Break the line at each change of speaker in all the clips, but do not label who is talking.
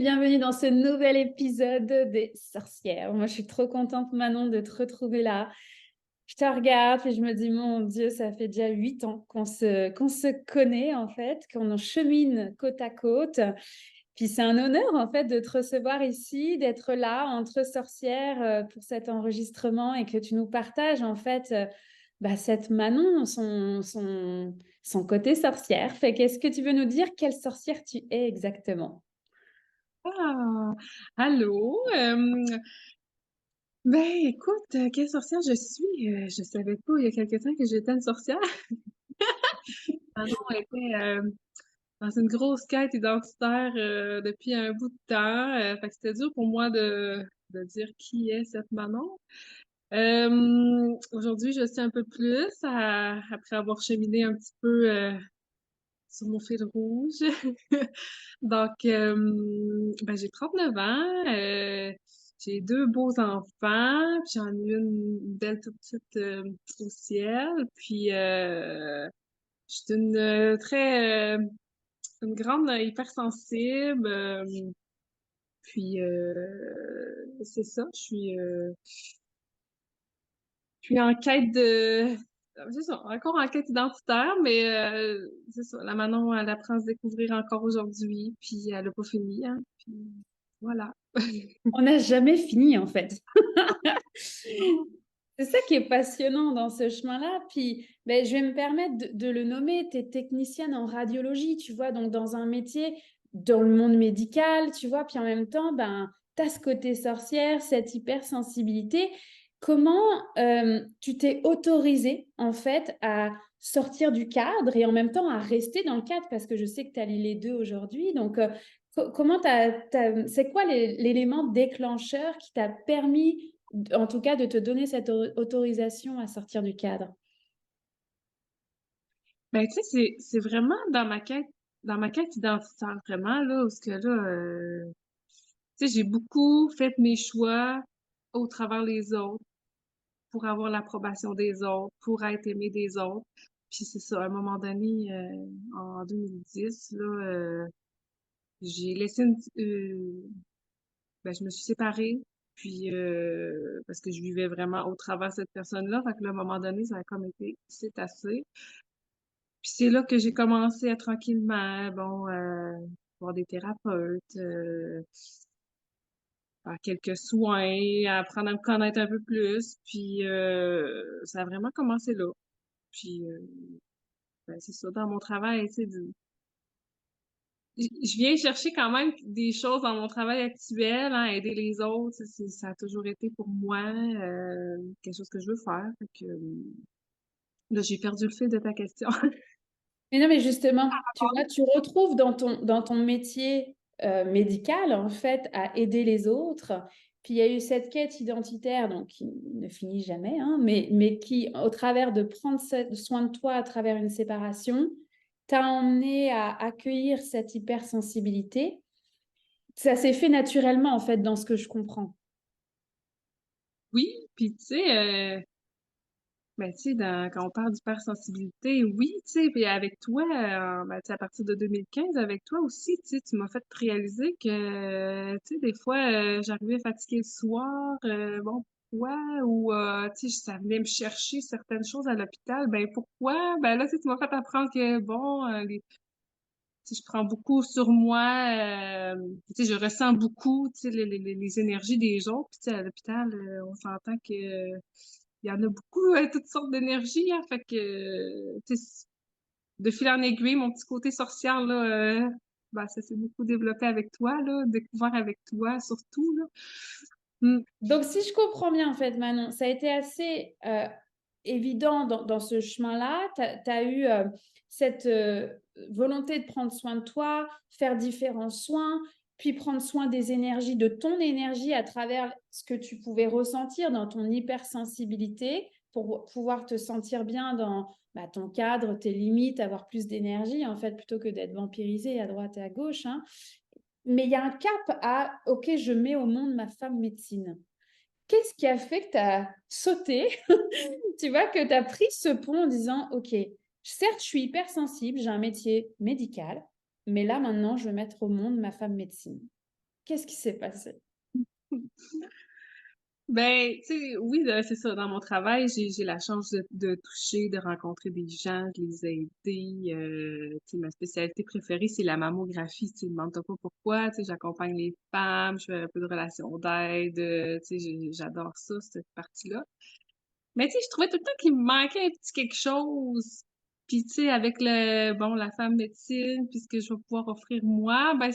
Bienvenue dans ce nouvel épisode des sorcières. Moi, je suis trop contente, Manon, de te retrouver là. Je te regarde et je me dis, mon Dieu, ça fait déjà 8 ans qu'on se connaît, en fait, qu'on en chemine côte à côte. Puis c'est un honneur, en fait, de te recevoir ici, d'être là entre sorcières pour cet enregistrement et que tu nous partages, en fait, cette Manon, son côté sorcière. Fait qu'est-ce que tu veux nous dire? Quelle sorcière tu es exactement?
Ah, allô? Écoute, quelle sorcière je suis? Je savais pas il y a quelque temps que j'étais une sorcière. Manon était dans une grosse quête identitaire depuis un bout de temps. Fait que c'était dur pour moi de dire qui est cette Manon. Aujourd'hui, je sais un peu plus après avoir cheminé un petit peu sur mon fil rouge. Donc, j'ai 9 ans, j'ai deux beaux enfants, puis j'en ai une belle toute petite au ciel, puis je suis une grande hypersensible, puis c'est ça, je suis en quête c'est ça, encore en quête identitaire, mais c'est ça, la Manon, elle apprend à se découvrir encore aujourd'hui, puis elle a pas fini, hein, puis voilà.
On n'a jamais fini, en fait. C'est ça qui est passionnant dans ce chemin-là. Puis, je vais me permettre de le nommer. Tu es technicienne en radiologie, tu vois, donc dans un métier dans le monde médical, tu vois. Puis en même temps, tu as ce côté sorcière, cette hypersensibilité. Comment tu t'es autorisée, en fait, à sortir du cadre et en même temps à rester dans le cadre? Parce que je sais que tu allies les deux aujourd'hui. Donc, c'est quoi l'élément déclencheur qui t'a permis en tout cas de te donner cette autorisation à sortir du cadre?
Tu sais, c'est vraiment dans ma quête identitaire, vraiment, là, parce que là, tu sais, j'ai beaucoup fait mes choix au travers les autres, pour avoir l'approbation des autres, pour être aimé des autres. Puis c'est ça, à un moment donné, en 2010, là, j'ai laissé je me suis séparée, puis parce que je vivais vraiment au travers de cette personne-là. Fait que là, à un moment donné, ça a comme été, c'est assez. Puis c'est là que j'ai commencé à tranquillement, voir des thérapeutes, faire quelques soins, apprendre à me connaître un peu plus. Puis ça a vraiment commencé là. Puis c'est ça, dans mon travail, tu sais, je viens chercher quand même des choses dans mon travail actuel, hein, aider les autres, ça a toujours été pour moi quelque chose que je veux faire. Fait que, là, j'ai perdu le fil de ta question.
Mais non, mais justement, tu vois, tu retrouves dans ton métier médical, en fait, à aider les autres. Puis il y a eu cette quête identitaire, donc qui ne finit jamais, hein, mais qui, au travers de prendre soin de toi à travers une séparation, t'a emmené à accueillir cette hypersensibilité. Ça s'est fait naturellement, en fait, dans ce que je comprends.
Oui, puis tu sais, tu sais, quand on parle d'hypersensibilité, oui, tu sais, puis avec toi, tu sais, à partir de 2015, avec toi aussi, tu sais, tu m'as fait réaliser que, tu sais, des fois, j'arrivais fatiguée le soir, bon, pourquoi? Ou, tu sais, ça venait me chercher certaines choses à l'hôpital, ben pourquoi? Ben là, tu sais, tu m'as fait apprendre que, bon, tu sais, je prends beaucoup sur moi, tu sais, je ressens beaucoup, tu sais, les énergies des autres, puis tu sais, à l'hôpital, on s'entend que il y en a beaucoup, toutes sortes d'énergies, hein, fait que, tu sais, de fil en aiguille, mon petit côté sorcière, là, ça s'est beaucoup développé avec toi, là, découvert avec toi, surtout, là. Mm.
Donc, si je comprends bien, en fait, Manon, ça a été assez évident dans ce chemin-là. Tu as eu cette volonté de prendre soin de toi, faire différents soins, puis prendre soin des énergies, de ton énergie à travers ce que tu pouvais ressentir dans ton hypersensibilité pour pouvoir te sentir bien dans ton cadre, tes limites, avoir plus d'énergie, en fait, plutôt que d'être vampirisé à droite et à gauche, hein. Mais il y a un cap à, OK, je mets au monde ma femme médecine. Qu'est-ce qui a fait que tu as sauté, tu vois, que tu as pris ce pont en disant, OK, certes, je suis hypersensible, j'ai un métier médical, mais là, maintenant, je veux mettre au monde ma femme médecine. Qu'est-ce qui s'est passé?
Ben, tu sais, oui, c'est ça. Dans mon travail, j'ai la chance de toucher, de rencontrer des gens, de les aider. Tu sais, ma spécialité préférée, c'est la mammographie. Tu sais, demande-toi pas pourquoi. Tu sais, j'accompagne les femmes, je fais un peu de relations d'aide. Tu sais, j'adore ça, cette partie-là. Mais tu sais, je trouvais tout le temps qu'il me manquait un petit quelque chose. Puis tu sais, avec la femme médecine, puis ce que je vais pouvoir offrir moi, ben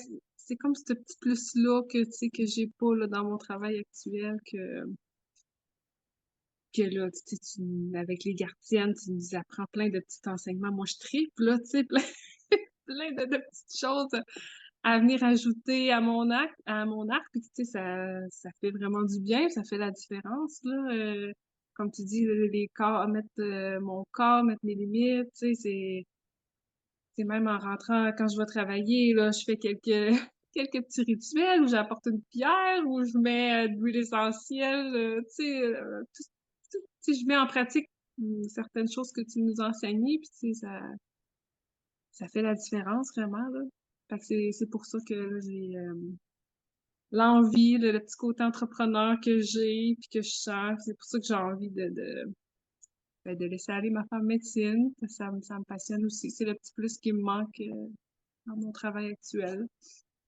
c'est comme ce petit plus-là que tu sais que j'ai pas là, dans mon travail actuel que là, tu sais, avec les gardiennes, tu nous apprends plein de petits enseignements. Moi, je tripe, là, tu sais, plein de petites choses à venir ajouter à mon arc, puis tu sais, ça fait vraiment du bien, ça fait la différence, là. Comme tu dis, les corps, mettre mon corps, mettre mes limites, tu sais, c'est même en rentrant, quand je vais travailler, là, je fais quelques, quelques petits rituels où j'apporte une pierre, où je mets de l'huile essentielle, tu sais, tu sais, je mets en pratique certaines choses que tu nous enseignes, puis tu sais, ça fait la différence vraiment, là. Fait que c'est pour ça que là, j'ai l'envie, le petit côté entrepreneur que j'ai, puis que je sens. C'est pour ça que j'ai envie ben, de laisser aller ma femme médecine. Ça me passionne aussi. C'est le petit plus qui me manque dans mon travail actuel.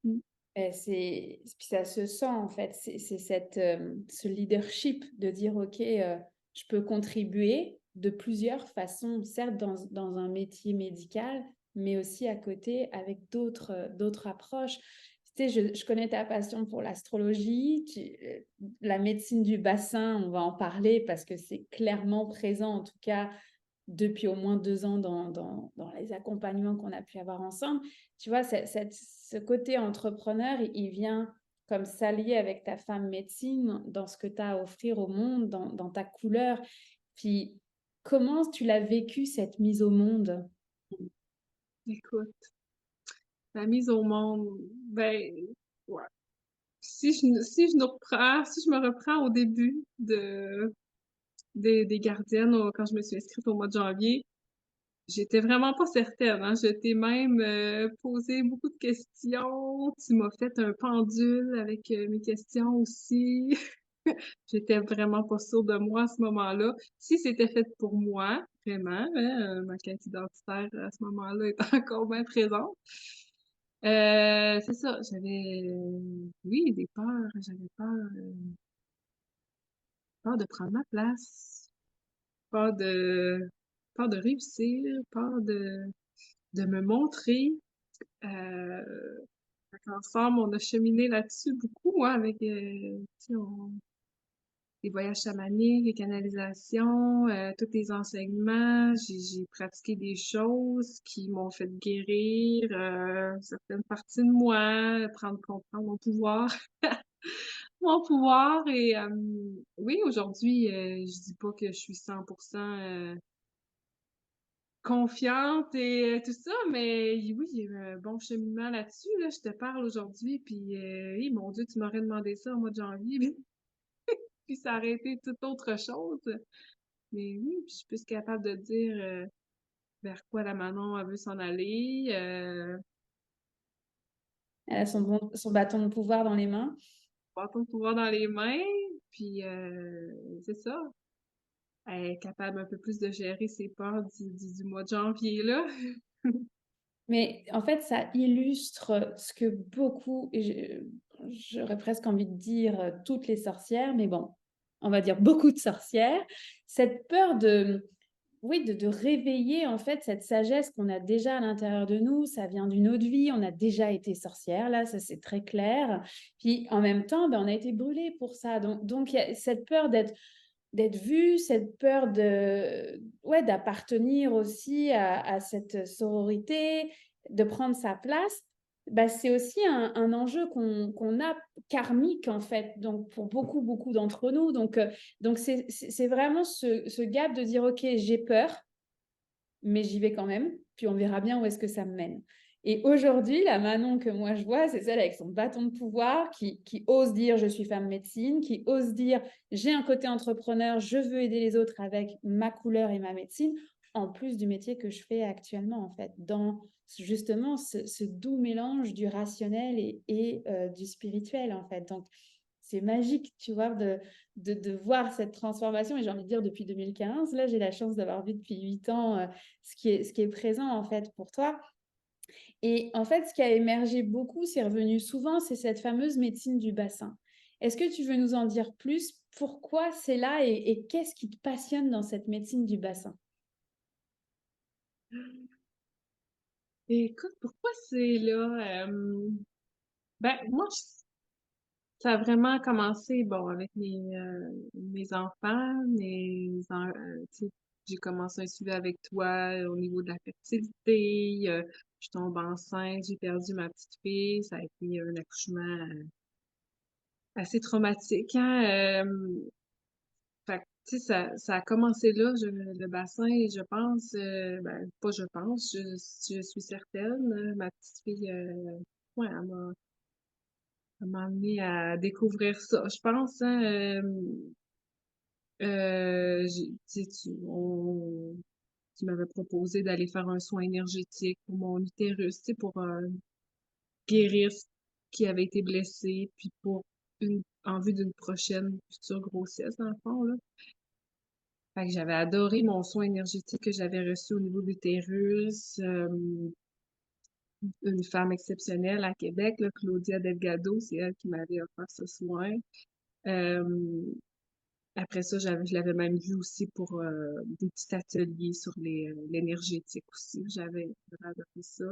Mm.
Puis ça se sent en fait, c'est ce leadership de dire ok, je peux contribuer de plusieurs façons, certes dans un métier médical, mais aussi à côté avec d'autres approches. Tu sais, je connais ta passion pour l'astrologie, la médecine du bassin, on va en parler parce que c'est clairement présent, en tout cas depuis au moins 2 ans dans les accompagnements qu'on a pu avoir ensemble. Tu vois, ce côté entrepreneur, il vient comme s'allier avec ta femme médecine dans ce que tu as à offrir au monde, dans ta couleur. Puis, comment tu l'as vécu, cette mise au monde?
Écoute, la mise au monde, ben, ouais. Si je nous reprends, si je me reprends au début des gardiennes, quand je me suis inscrite au mois de janvier, j'étais vraiment pas certaine, hein. Je t'ai même posé beaucoup de questions. Tu m'as fait un pendule avec mes questions aussi. J'étais vraiment pas sûre de moi à ce moment-là. Si c'était fait pour moi, vraiment, hein, ma carte identitaire à ce moment-là est encore bien présente. C'est ça, oui, des peurs. J'avais peur de prendre ma place, peur de, peur de réussir, peur de me montrer. Euh, Ensemble, on a cheminé là-dessus beaucoup, hein, avec tu sais, les voyages chamaniques, les canalisations, tous les enseignements. J'ai pratiqué des choses qui m'ont fait guérir certaines parties de moi, comprendre mon pouvoir, mon pouvoir. Et oui, aujourd'hui, je dis pas que je suis 100% confiante et tout ça, mais oui, il y a eu un bon cheminement là-dessus, là. Je te parle aujourd'hui, puis oui, mon Dieu, tu m'aurais demandé ça au mois de janvier, puis ça aurait été toute autre chose. Mais oui, puis je suis plus capable de dire vers quoi la Manon elle veut s'en aller.
Elle a son bâton de pouvoir dans les mains.
Pas ton pouvoir dans les mains, puis c'est ça. Elle est capable un peu plus de gérer ses peurs du mois de janvier, là.
Mais en fait, ça illustre ce que beaucoup, j'aurais presque envie de dire toutes les sorcières, mais bon, on va dire beaucoup de sorcières, cette peur oui, de réveiller en fait cette sagesse qu'on a déjà à l'intérieur de nous. Ça vient d'une autre vie, on a déjà été sorcière, là, ça c'est très clair. Puis en même temps, ben, on a été brûlé pour ça. Donc il y a cette peur d'être vue, cette peur ouais, d'appartenir aussi à cette sororité, de prendre sa place, bah, c'est aussi un enjeu qu'on a karmique en fait, donc pour beaucoup d'entre nous. Donc c'est vraiment ce gap de dire, ok, j'ai peur, mais j'y vais quand même, puis on verra bien où est-ce que ça me mène. Et aujourd'hui, la Manon que moi je vois, c'est celle avec son bâton de pouvoir qui ose dire je suis femme médecine, qui ose dire j'ai un côté entrepreneur, je veux aider les autres avec ma couleur et ma médecine, en plus du métier que je fais actuellement, en fait, dans justement ce doux mélange du rationnel et du spirituel, en fait. Donc, c'est magique, tu vois, de voir cette transformation. Et j'ai envie de dire, depuis 2015, là, j'ai la chance d'avoir vu depuis 8 ans ce qui est présent, en fait, pour toi. Et en fait, ce qui a émergé beaucoup, c'est revenu souvent, c'est cette fameuse médecine du bassin. Est-ce que tu veux nous en dire plus? Pourquoi c'est là et qu'est-ce qui te passionne dans cette médecine du bassin?
Écoute, pourquoi c'est là? Ben, moi, ça a vraiment commencé, bon, avec mes enfants, tu sais, j'ai commencé un suivi avec toi au niveau de la fertilité, je tombe enceinte, j'ai perdu ma petite fille, ça a été un accouchement assez traumatique, hein? Fait que, tu sais, ça a commencé là, le bassin, je pense, ben, pas je pense, je suis certaine, ma petite fille, ouais, elle m'a amené à découvrir ça, je pense, hein, tu sais, tu m'avais proposé d'aller faire un soin énergétique pour mon utérus, tu sais, pour guérir ce qui avait été blessé, puis en vue d'une prochaine future grossesse, dans le fond, là. Fait que j'avais adoré mon soin énergétique que j'avais reçu au niveau de l'utérus. Une femme exceptionnelle à Québec, là, Claudia Delgado, c'est elle qui m'avait offert ce soin. Euh, Après ça, je l'avais même vu aussi pour des petits ateliers sur l'énergétique aussi. J'avais adoré ça.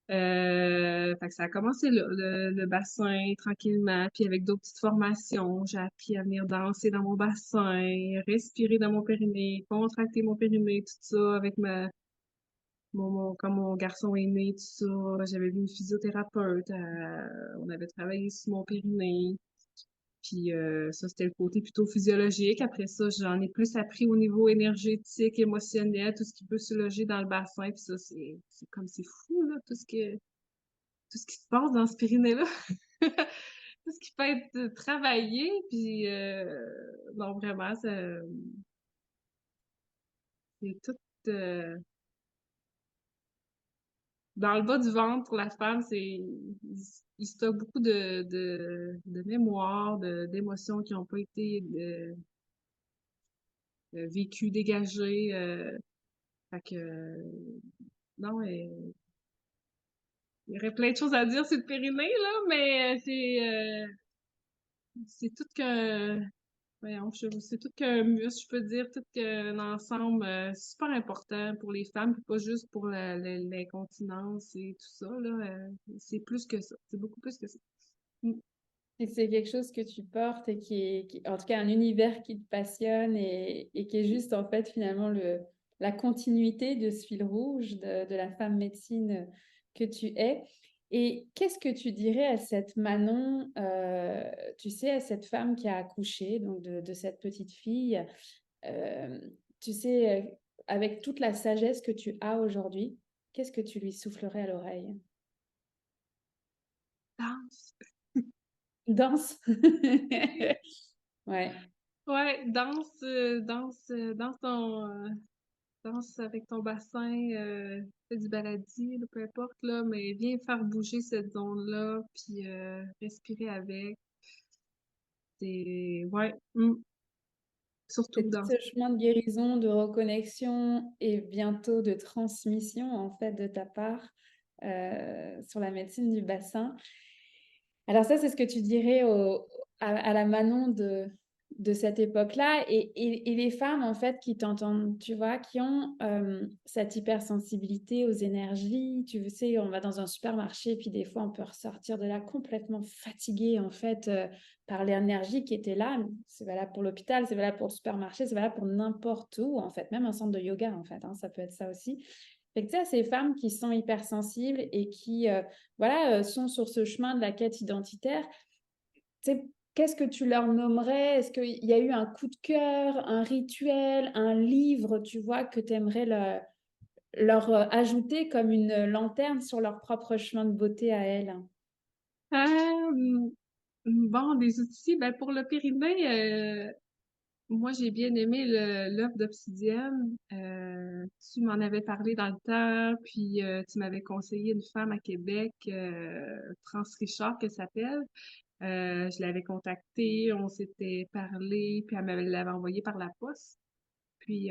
Fait que ça a commencé là, le bassin, tranquillement, puis avec d'autres petites formations, j'ai appris à venir danser dans mon bassin, respirer dans mon périnée, contracter mon périnée, tout ça, avec quand mon garçon est né, tout ça. J'avais vu une physiothérapeute, on avait travaillé sur mon périnée. Puis ça, c'était le côté plutôt physiologique. Après ça, j'en ai plus appris au niveau énergétique, émotionnel, tout ce qui peut se loger dans le bassin. Puis ça, c'est comme c'est fou, là, tout ce qui se passe dans ce périnée-là. Tout ce qui peut être travaillé. Puis non, vraiment, c'est tout dans le bas du ventre pour la femme, il stocke beaucoup de mémoire, d'émotions qui n'ont pas été vécues, dégagées. Fait que, non, il y aurait plein de choses à dire sur le périnée, là, mais c'est tout qu'un, voyons, c'est tout qu'un muscle, je peux dire, tout qu'un ensemble super important pour les femmes, puis pas juste pour l'incontinence et tout ça, là. C'est plus que ça. C'est beaucoup plus que ça. Mm.
Et c'est quelque chose que tu portes et en tout cas, un univers qui te passionne et qui est juste, en fait, finalement, la continuité de ce fil rouge de la femme médecine que tu es. Et qu'est-ce que tu dirais à cette Manon, tu sais, à cette femme qui a accouché, donc de cette petite fille, euh, tu sais, avec toute la sagesse que tu as aujourd'hui, qu'est-ce que tu lui soufflerais à l'oreille?
Danse.
Danse. Ouais.
Ouais, danse avec ton bassin, fais du baladi, là, peu importe, là, mais viens faire bouger cette zone-là, puis respirer avec. Ouais, surtout
C'est tout
dans
ce chemin de guérison, de reconnexion et bientôt de transmission, en fait, de ta part sur la médecine du bassin. Alors ça, c'est ce que tu dirais à la Manon de cette époque-là. Et les femmes, en fait, qui t'entendent, tu vois, qui ont cette hypersensibilité aux énergies. Tu sais, on va dans un supermarché, puis des fois, on peut ressortir de là complètement fatigué, en fait, par l'énergie qui était là. C'est valable pour l'hôpital, c'est valable pour le supermarché, c'est valable pour n'importe où, en fait, même un centre de yoga, en fait, hein, ça peut être ça aussi. Fait que tu sais, ces femmes qui sont hypersensibles et qui voilà, sont sur ce chemin de la quête identitaire, tu sais, qu'est-ce que tu leur nommerais? Est-ce qu'il y a eu un coup de cœur, un rituel, un livre, tu vois, que tu aimerais leur ajouter comme une lanterne sur leur propre chemin de beauté à elles?
bon, des outils, ben pour le périnée, Moi, j'ai bien aimé l'œuvre d'Obsidienne. Tu m'en avais parlé dans le temps, puis tu m'avais conseillé une femme à Québec, France Richard, qu'elle s'appelle. Je l'avais contactée, on s'était parlé, puis elle me l'avait envoyé par la poste. Puis,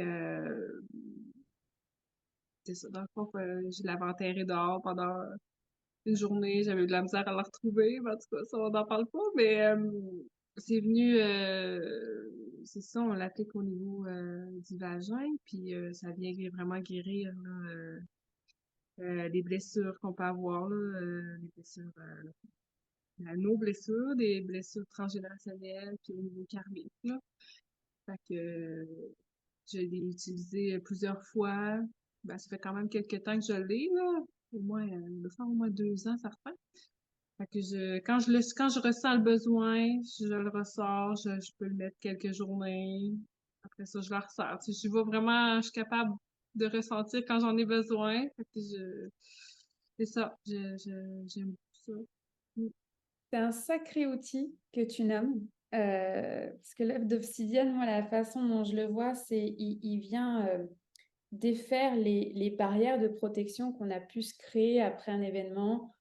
c'est ça, dans le fond, je l'avais enterrée dehors pendant une journée, j'avais eu de la misère à la retrouver, mais en tout cas, ça, on n'en parle pas, mais c'est venu, c'est ça, on l'applique au niveau du vagin, puis ça vient vraiment guérir là, des blessures qu'on peut avoir, là, des blessures, nos blessures, des blessures transgénérationnelles, puis au niveau karmique, là. Fait que je l'ai utilisé plusieurs fois. Ben, ça fait quand même quelques temps que je l'ai, là. Au moins, il doit faire au moins 2 ans, certain. Fait que quand je ressens le besoin, je le ressors, je peux le mettre quelques journées. Après ça, je le ressors. Tu sais, je suis capable de ressentir quand j'en ai besoin. Fait que c'est ça. J'aime ça. Mm.
C'est un sacré outil que tu nommes. Parce que l'œuf d'obsidienne, moi, la façon dont je le vois, c'est il vient défaire les barrières de protection qu'on a pu se créer après un événement,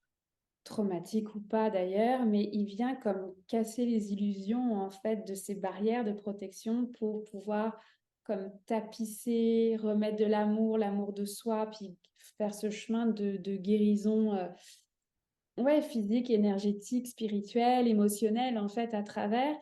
traumatique ou pas d'ailleurs, mais il vient comme casser les illusions en fait de ces barrières de protection pour pouvoir comme tapisser, remettre de l'amour, l'amour de soi, puis faire ce chemin de guérison ouais, physique, énergétique, spirituelle, émotionnelle, en fait, à travers.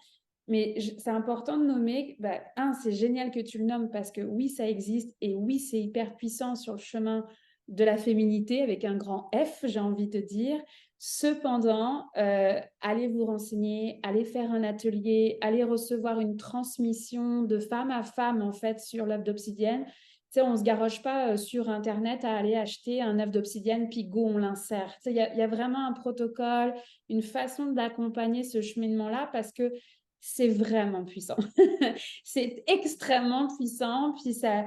Mais c'est important de nommer, bah, c'est génial que tu le nommes parce que oui, ça existe et oui, c'est hyper puissant sur le chemin de la féminité avec un grand F, j'ai envie de dire. Cependant, allez vous renseigner, allez faire un atelier, allez recevoir une transmission de femme à femme, en fait, sur l'œuvre d'obsidienne. Tu sais, on ne se garoche pas sur Internet à aller acheter un œuf d'obsidienne, puis go, on l'insère. Tu sais, il y a vraiment un protocole, une façon d'accompagner ce cheminement-là parce que c'est vraiment puissant. C'est extrêmement puissant, puis ça,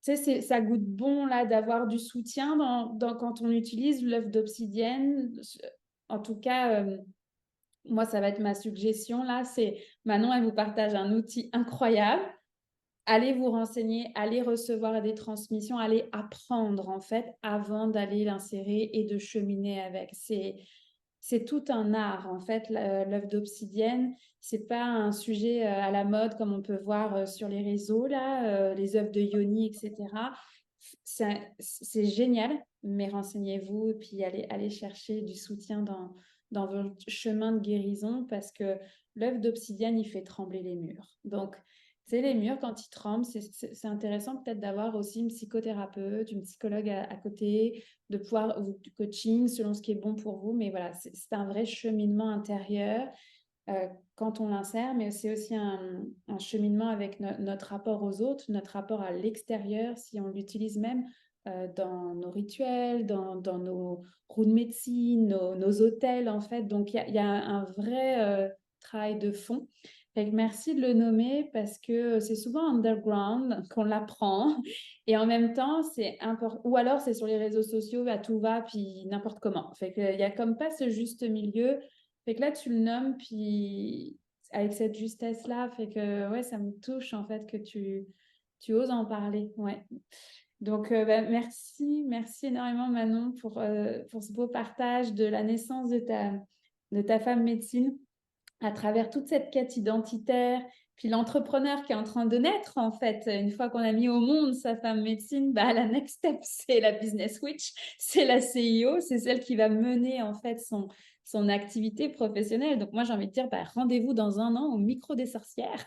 tu sais, ça goûte bon là d'avoir du soutien quand on utilise l'œuf d'obsidienne. En tout cas, moi, ça va être ma suggestion là. C'est Manon, elle vous partage un outil incroyable. Allez vous renseigner, allez recevoir des transmissions, allez apprendre en fait avant d'aller l'insérer et de cheminer avec. C'est tout un art en fait, l'œuvre d'obsidienne. C'est pas un sujet à la mode comme on peut voir sur les réseaux là, les œuvres de Yoni, etc. C'est génial, mais renseignez-vous et puis allez chercher du soutien dans votre chemin de guérison parce que l'œuvre d'obsidienne, il fait trembler les murs. Donc, tu sais, les murs, quand ils tremblent, c'est intéressant peut-être d'avoir aussi une psychothérapeute, une psychologue à côté, de pouvoir, ou du coaching selon ce qui est bon pour vous. Mais voilà, c'est un vrai cheminement intérieur quand on l'insère, mais c'est aussi un cheminement avec notre rapport aux autres, notre rapport à l'extérieur, si on l'utilise même dans nos rituels, dans nos roues de médecine, nos hôtels, en fait. Donc, il y a un vrai travail de fond. Fait que merci de le nommer parce que c'est souvent underground qu'on l'apprend et en même temps, c'est important. Ou alors, c'est sur les réseaux sociaux, à tout va, puis n'importe comment. Fait qu'il y a comme pas ce juste milieu. Fait que là, tu le nommes, puis avec cette justesse-là, fait que ouais, ça me touche en fait que tu oses en parler. Ouais. Donc, merci énormément Manon pour ce beau partage de la naissance de ta femme médecine à travers toute cette quête identitaire, puis l'entrepreneur qui est en train de naître, en fait, une fois qu'on a mis au monde sa femme médecine, bah, la next step, c'est la business witch, c'est la CIO, c'est celle qui va mener, en fait, son activité professionnelle. Donc, moi, j'ai envie de dire, bah, rendez-vous dans un an au micro des sorcières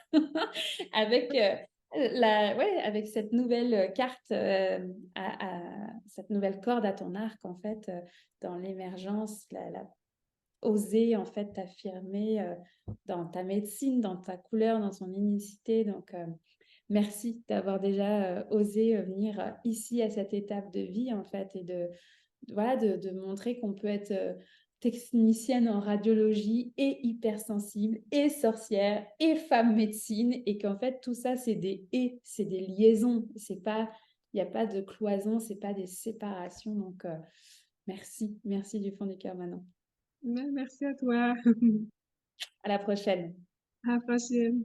avec... ouais, avec cette nouvelle carte, cette nouvelle corde à ton arc, en fait, dans l'émergence, oser en fait t'affirmer dans ta médecine, dans ta couleur, dans son unicité. Donc, merci d'avoir déjà osé venir ici à cette étape de vie en fait et voilà, de montrer qu'on peut être technicienne en radiologie et hypersensible et sorcière et femme médecine et qu'en fait tout ça c'est des liaisons, c'est pas, il n'y a pas de cloison, c'est pas des séparations. Donc, merci du fond du cœur Manon.
Merci à toi.
À la prochaine.
À la prochaine.